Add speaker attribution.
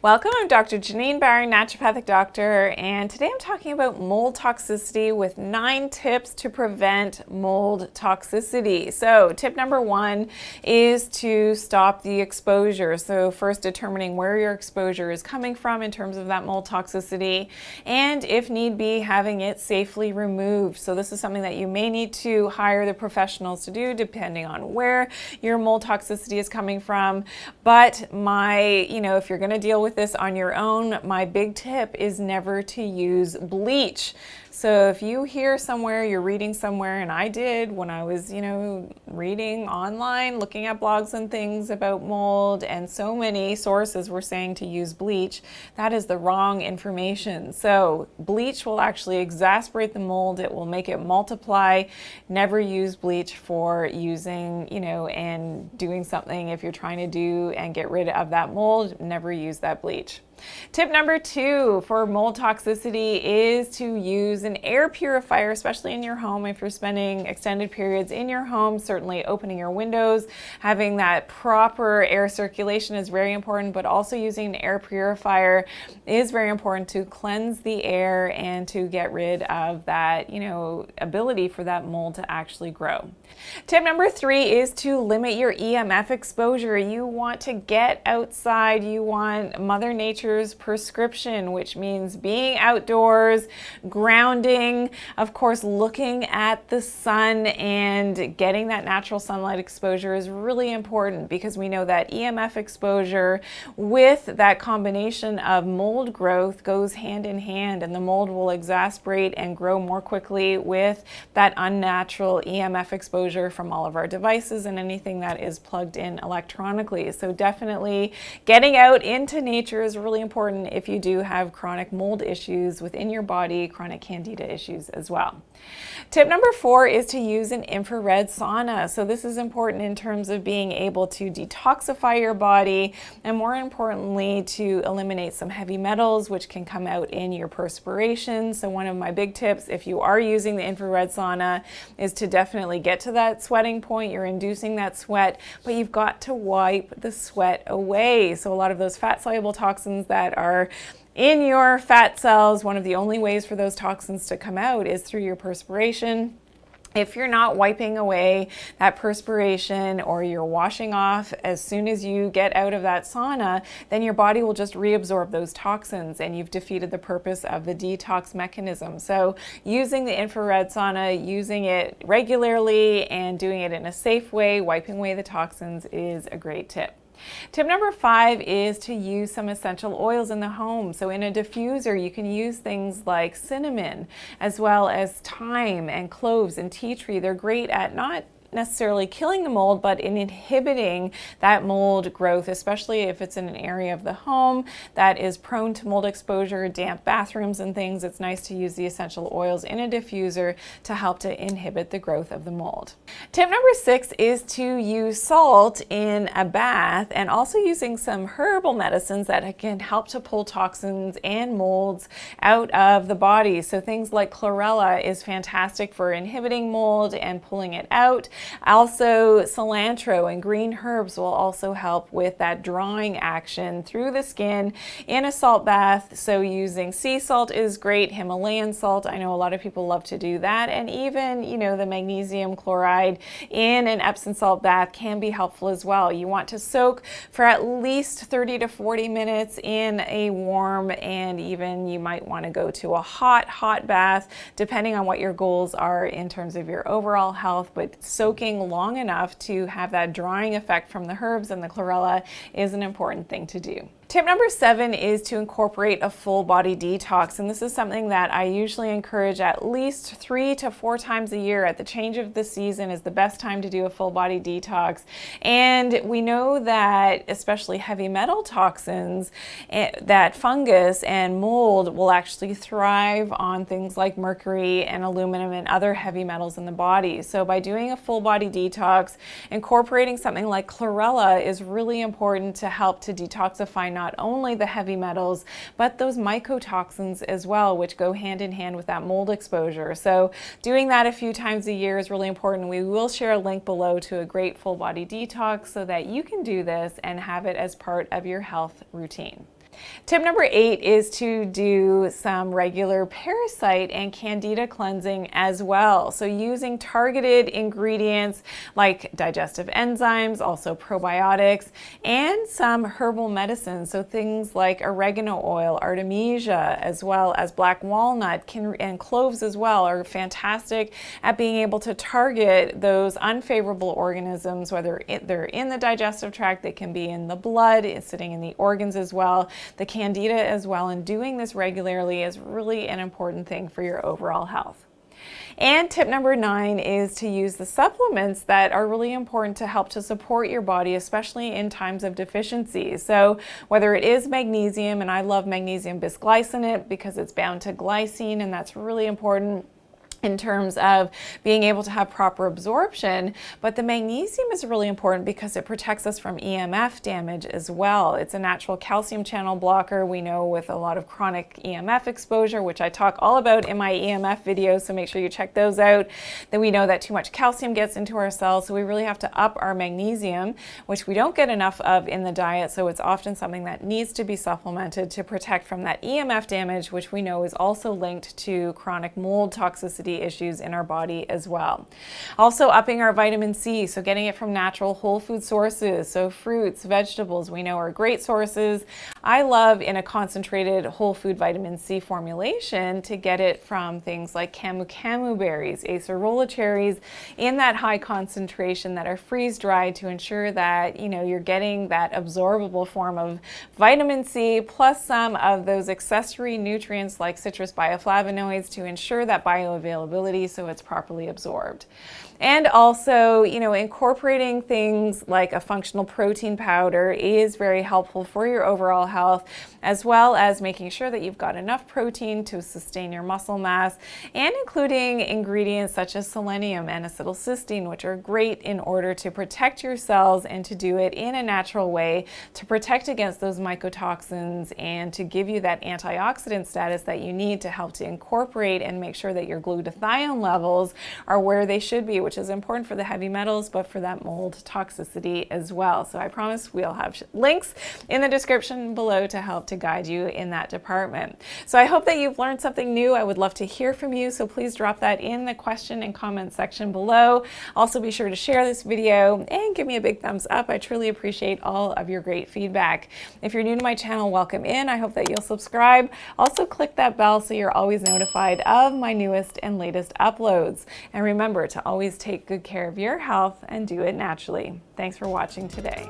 Speaker 1: Welcome, I'm Dr. Janine Bowring, naturopathic doctor, and today I'm talking about mold toxicity with 9 tips to prevent mold toxicity. So tip number 1 is to stop the exposure. So first determining where your exposure is coming from in terms of that mold toxicity, and if need be, having it safely removed. So this is something that you may need to hire the professionals to do depending on where your mold toxicity is coming from. But if you're going to deal with this on your own, my big tip is never to use bleach. So if you hear somewhere, you're reading somewhere, and I did when I was, reading online, looking at blogs and things about mold, and so many sources were saying to use bleach, that is the wrong information. So bleach will actually exacerbate the mold. It will make it multiply. Never use bleach for using, and doing something if you're trying to do and get rid of that mold. Never use that bleach. Tip number 2 for mold toxicity is to use an air purifier, especially in your home. If you're spending extended periods in your home, certainly opening your windows, having that proper air circulation is very important, but also using an air purifier is very important to cleanse the air and to get rid of that, ability for that mold to actually grow. Tip number 3 is to limit your EMF exposure. You want to get outside. You want Mother Nature's prescription, which means being outdoors, grounding, of course, looking at the sun and getting that natural sunlight exposure is really important, because we know that EMF exposure with that combination of mold growth goes hand in hand, and the mold will exacerbate and grow more quickly with that unnatural EMF exposure from all of our devices and anything that is plugged in electronically. So definitely getting out into nature is really important if you do have chronic mold issues within your body, chronic Candida issues as well. Tip number 4 is to use an infrared sauna. So this is important in terms of being able to detoxify your body, and more importantly, to eliminate some heavy metals which can come out in your perspiration. So one of my big tips, if you are using the infrared sauna, is to definitely get to that sweating point. You're inducing that sweat, but you've got to wipe the sweat away. So a lot of those fat-soluble toxins that are in your fat cells, one of the only ways for those toxins to come out is through your perspiration. If you're not wiping away that perspiration, or you're washing off as soon as you get out of that sauna, then your body will just reabsorb those toxins, and you've defeated the purpose of the detox mechanism. So using the infrared sauna, using it regularly and doing it in a safe way, wiping away the toxins, is a great tip. Tip number 5 is to use some essential oils in the home. So in a diffuser, you can use things like cinnamon, as well as thyme and cloves and tea tree. They're great at not necessarily killing the mold, but in inhibiting that mold growth, especially if it's in an area of the home that is prone to mold exposure, damp bathrooms and things. It's nice to use the essential oils in a diffuser to help to inhibit the growth of the mold. Tip number 6 is to use salt in a bath, and also using some herbal medicines that can help to pull toxins and molds out of the body. So things like Chlorella is fantastic for inhibiting mold and pulling it out. Also, cilantro and green herbs will also help with that drawing action through the skin in a salt bath. So using sea salt is great, Himalayan salt, I know a lot of people love to do that, and even, the magnesium chloride in an Epsom salt bath can be helpful as well. You want to soak for at least 30 to 40 minutes in a warm, and even you might want to go to a hot bath, depending on what your goals are in terms of your overall health, but soaking long enough to have that drying effect from the herbs and the chlorella is an important thing to do. Tip number 7 is to incorporate a full body detox, and this is something that I usually encourage at least 3 to 4 times a year. At the change of the season is the best time to do a full body detox, and we know that especially heavy metal toxins, that fungus and mold will actually thrive on things like mercury and aluminum and other heavy metals in the body. So by doing a full body detox, incorporating something like chlorella is really important to help to detoxify not only the heavy metals, but those mycotoxins as well, which go hand in hand with that mold exposure. So doing that a few times a year is really important. We will share a link below to a great full body detox so that you can do this and have it as part of your health routine. Tip number 8 is to do some regular Parasite and Candida cleansing as well. So using targeted ingredients like digestive enzymes, also probiotics, and some herbal medicines. So things like oregano oil, artemisia, as well as black walnut and cloves as well are fantastic at being able to target those unfavorable organisms, whether they're in the digestive tract, they can be in the blood, it's sitting in the organs as well, the Candida as well, and doing this regularly is really an important thing for your overall health. And tip number 9 is to use the supplements that are really important to help to support your body, especially in times of deficiency. So whether it is magnesium, and I love magnesium bisglycinate because it's bound to glycine, and that's really important in terms of being able to have proper absorption, but the magnesium is really important because it protects us from EMF damage as well. It's a natural calcium channel blocker. We know with a lot of chronic EMF exposure, which I talk all about in my EMF videos, so make sure you check those out, that we know that too much calcium gets into our cells, so we really have to up our magnesium, which we don't get enough of in the diet, so it's often something that needs to be supplemented to protect from that EMF damage, which we know is also linked to chronic mold toxicity issues in our body as well. Also upping our vitamin C, so getting it from natural whole food sources, so fruits, vegetables, we know are great sources. I love in a concentrated whole food vitamin C formulation to get it from things like camu berries, acerola cherries, in that high concentration that are freeze dried to ensure that you're getting that absorbable form of vitamin C plus some of those accessory nutrients like citrus bioflavonoids to ensure that bioavailability so it's properly absorbed. And also, incorporating things like a functional protein powder is very helpful for your overall health, as well as making sure that you've got enough protein to sustain your muscle mass, and including ingredients such as selenium and acetylcysteine, which are great in order to protect your cells and to do it in a natural way to protect against those mycotoxins and to give you that antioxidant status that you need to help to incorporate and make sure that your glutathione levels are where they should be, which is important for the heavy metals, but for that mold toxicity as well. So I promise we'll have links in the description below to help to guide you in that department. So I hope that you've learned something new. I would love to hear from you, so please drop that in the question and comment section below. Also be sure to share this video and give me a big thumbs up. I truly appreciate all of your great feedback. If you're new to my channel, welcome in. I hope that you'll subscribe. Also click that bell so you're always notified of my newest and latest uploads. And remember to always take good care of your health and do it naturally. Thanks for watching today.